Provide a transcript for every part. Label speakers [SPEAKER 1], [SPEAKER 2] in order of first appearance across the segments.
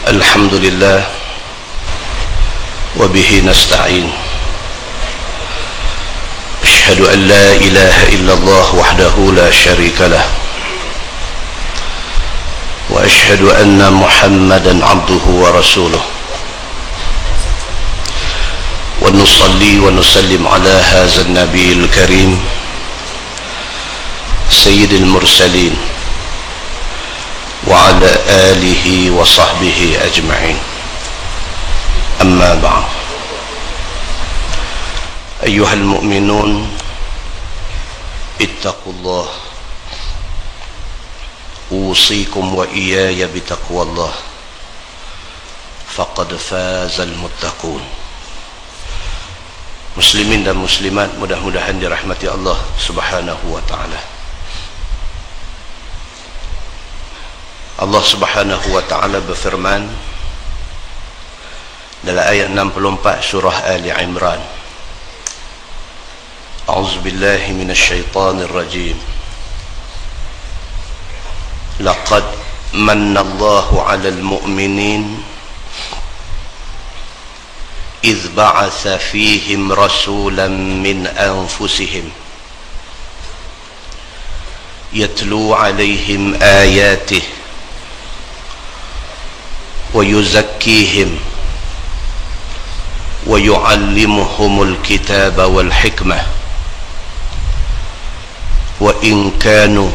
[SPEAKER 1] الحمد لله وبه نستعين. أشهد أن لا إله إلا الله وحده لا شريك له، وأشهد أن محمدا عبده ورسوله، ونصلي ونسلم على هذا النبي الكريم سيد المرسلين وعلى آله وصحبه أجمعين. أما بعد، أيها المؤمنون اتقوا الله، أوصيكم وإياي بتقوى الله، فقد فاز المتقون. Muslimin dan muslimat, mudah-mudahan dirahmati Allah Subhanahu wa ta'ala. Allah Subhanahu wa ta'ala berfirman dalam ayat 64 surah Ali Imran, A'udzubillahi minasyaitanir rajim. Laqad manna Allahu 'alal mu'minin idh ba'atha fihim rasulan min anfusihim yatlu 'alaihim ayatihi ويزكيهم ويعلمهم الكتاب والحكمة وإن كانوا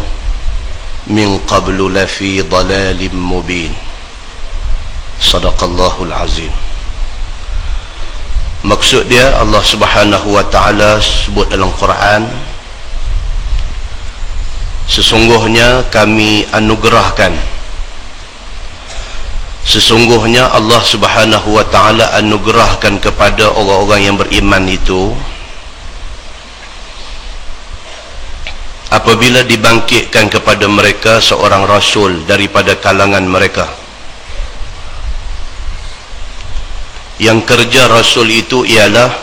[SPEAKER 1] من قبل لفي ضلال مبين. صدق الله العظيم. Maksud dia, Allah Subhanahu wa ta'ala sebut dalam Quran, sesungguhnya kami anugerahkan, sesungguhnya Allah Subhanahu wa ta'ala anugerahkan kepada orang-orang yang beriman itu apabila dibangkitkan kepada mereka seorang rasul daripada kalangan mereka, yang kerja rasul itu ialah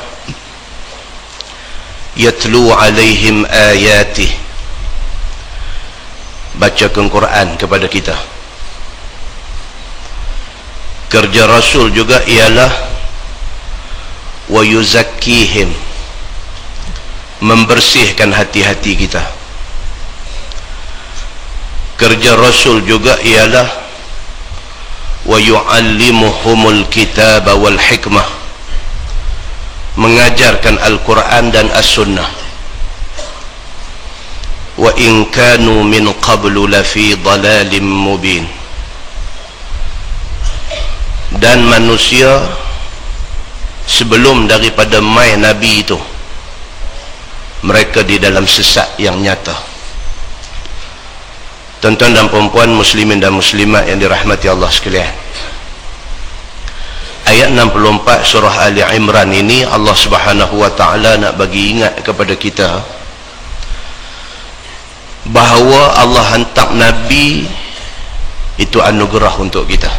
[SPEAKER 1] yatlu alaihim ayatih, bacakan Quran kepada kita. Kerja Rasul juga ialah wa yuzakkihim, membersihkan hati-hati kita. Kerja Rasul juga ialah wa yu'allimuhumul kitaba wal hikmah, mengajarkan Al-Quran dan As-Sunnah. Wa in kanu min qablu lafi dhalalim mubin, dan manusia sebelum daripada mai Nabi itu mereka di dalam sesat yang nyata. Tuan-tuan dan perempuan, muslimin dan muslimat yang dirahmati Allah sekalian, ayat 64 surah Ali Imran ini Allah Subhanahu wa ta'ala nak bagi ingat kepada kita bahawa Allah hantar Nabi itu anugerah untuk kita.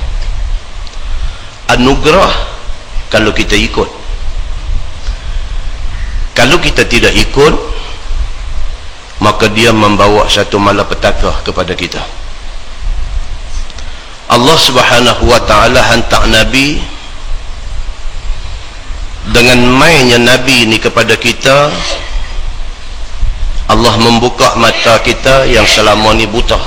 [SPEAKER 1] Anugerah kalau kita ikut. Kalau kita tidak ikut, maka dia membawa satu malapetaka kepada kita. Allah Subhanahu wa ta'ala hantar Nabi, dengan mainnya Nabi ini kepada kita, Allah membuka mata kita yang selama ni buta.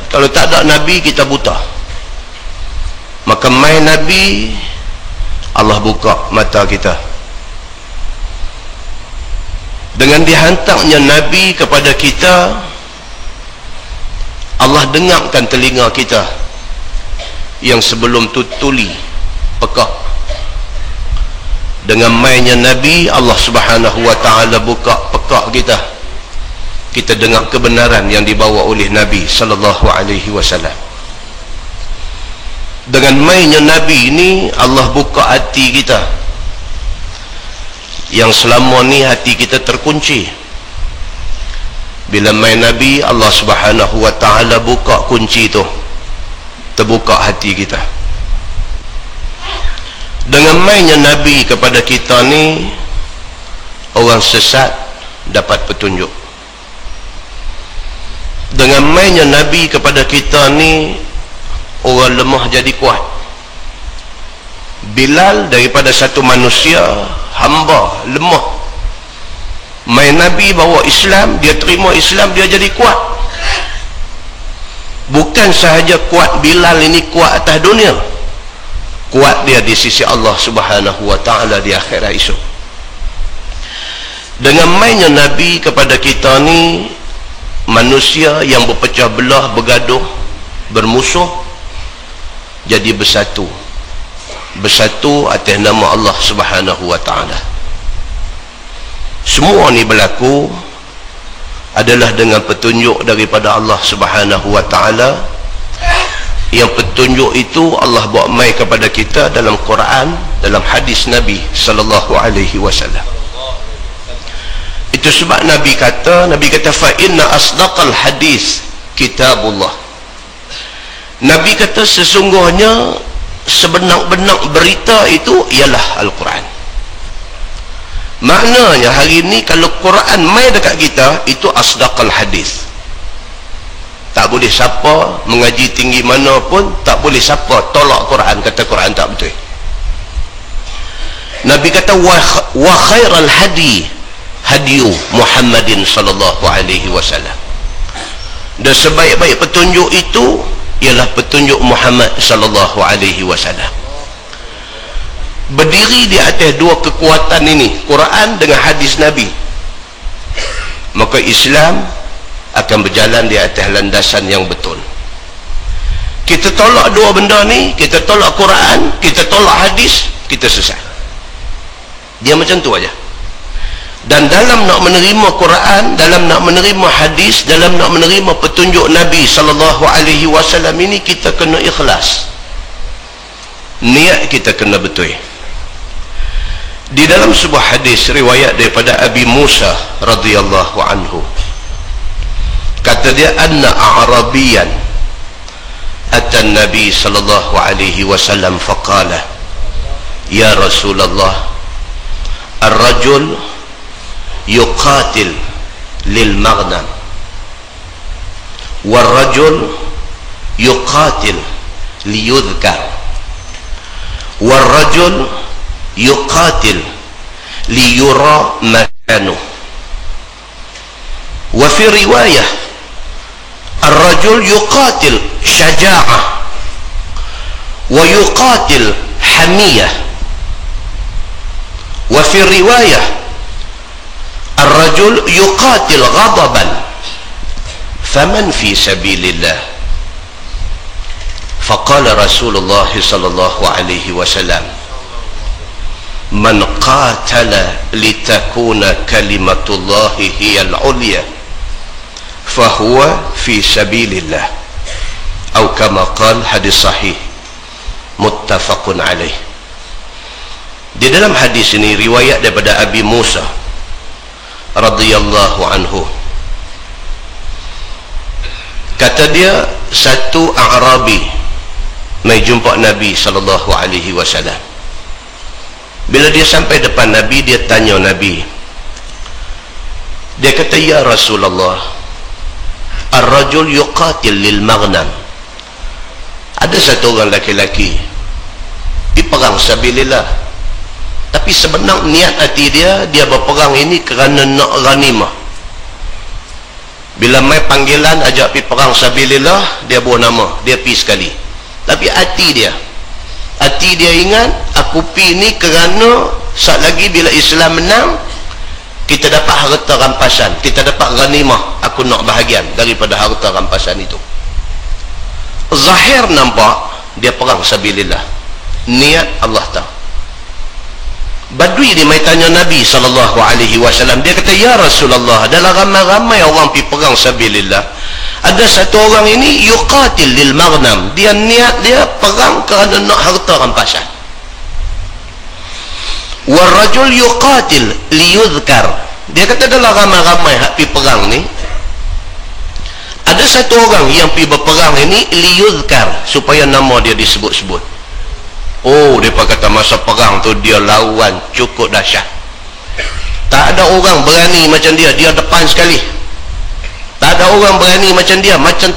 [SPEAKER 1] Kalau tak ada Nabi, kita buta. Maka mai Nabi, Allah buka mata kita. Dengan dihantarnya Nabi kepada kita, Allah dengarkan telinga kita yang sebelum tu tuli, pekak. Dengan mainnya Nabi, Allah Subhanahu wa ta'ala buka pekak kita. Kita dengar kebenaran yang dibawa oleh Nabi sallallahu alaihi wasallam. Dengan mainnya Nabi ini, Allah buka hati kita yang selama ni hati kita terkunci. Bila main Nabi, Allah Subhanahu wa ta'ala buka kunci itu, terbuka hati kita. Dengan mainnya Nabi kepada kita ni, orang sesat dapat petunjuk. Dengan mainnya Nabi kepada kita ni, orang lemah jadi kuat. Bilal daripada satu manusia hamba lemah, mai Nabi bawa Islam, dia terima Islam, dia jadi kuat. Bukan sahaja kuat Bilal ini kuat atas dunia, kuat dia di sisi Allah Subhanahu wa ta'ala di akhirat esok. Dengan mainnya Nabi kepada kita ni, manusia yang berpecah belah, bergaduh, bermusuh, jadi bersatu atas nama Allah Subhanahu wa ta'ala. Semua ni berlaku adalah dengan petunjuk daripada Allah Subhanahu wa ta'ala. Yang petunjuk itu Allah buat mai kepada kita dalam Quran, dalam hadis Nabi sallallahu alaihi wasallam. Itu sebab Nabi kata fa inna asdaqal hadis kitabullah. Nabi kata sesungguhnya sebenar-benar berita itu ialah Al-Quran. Maknanya hari ni kalau Quran mai dekat kita, itu asdaqal hadis. Tak boleh siapa mengaji tinggi mana pun, tak boleh siapa tolak Quran, kata Quran tak betul. Nabi kata wa khairal hadi hadiyu Muhammadin sallallahu alaihi wasallam. Dan sebaik-baik petunjuk itu ialah petunjuk Muhammad sallallahu alaihi wasallam. Berdiri di atas dua kekuatan ini, Quran dengan hadis Nabi, maka Islam akan berjalan di atas landasan yang betul. Kita tolak dua benda ni, kita tolak Quran, kita tolak hadis, kita sesat. Dia macam tu aja. Dan dalam nak menerima Quran, dalam nak menerima hadis, dalam nak menerima petunjuk Nabi sallallahu alaihi wasallam ini, kita kena ikhlas. Niat kita kena betul. Di dalam sebuah hadis riwayat daripada Abi Musa radhiyallahu anhu, kata dia, anna a'rabiyan atan Nabi sallallahu alaihi wasallam faqala ya Rasulullah, ar-rajul yuqatil lil maghnam war-rajul yuqatil liyudhkar war-rajul yuqatil liyura makanuh. Wa fi riwayah ar-rajul yuqatil syaja'ah wa yuqatil hamiyah. Wa fi riwayah ar-rajul yuqatil ghadaban faman fi sabilillah. Faqala Rasulullah sallallahu alaihi wasallam, man qatala litakuna kalimatullahi hiyal ulya fahuwa fi sabilillah, atau kama qala, hadis sahih muttafaqun alaih. Di dalam hadis ini riwayat daripada Abi Musa radhiyallahu anhu, kata dia, satu A'rabi mai jumpa Nabi sallallahu alaihi wasallam. Bila dia sampai depan Nabi, dia tanya Nabi, dia kata, ya Rasulullah, ar-rajul yuqatil lil maghnam. Ada satu orang laki-laki pergi perang sabilillah, tapi sebenar niat hati dia, dia berperang ini kerana nak ghanimah. Bila mai panggilan ajak pergi perang sabilillah, dia buat nama, dia pergi sekali. Tapi hati dia ingat, aku pergi ni kerana saat lagi bila Islam menang, kita dapat harta rampasan, kita dapat ghanimah, aku nak bahagian daripada harta rampasan itu. Zahir nampak dia perang sabilillah, niat Allah tahu. Badui dia mai tanya Nabi sallallahu alaihi wasallam, dia kata, ya Rasulullah, dalam ramai-ramai orang pergi perang sabilillah, ada satu orang ini yuqatil lil maghnam, dia niat dia perang kerana nak harta rampasan. Wal rajul yuqatil liyudhkar, dia kata dalam ramai-ramai hak pergi perang ni, ada satu orang yang pergi berperang ini liyudhkar, supaya nama dia disebut-sebut. Oh, mereka kata masa perang tu dia lawan cukup dahsyat. Tak ada orang berani macam dia, dia depan sekali. Tak ada orang berani macam dia, macam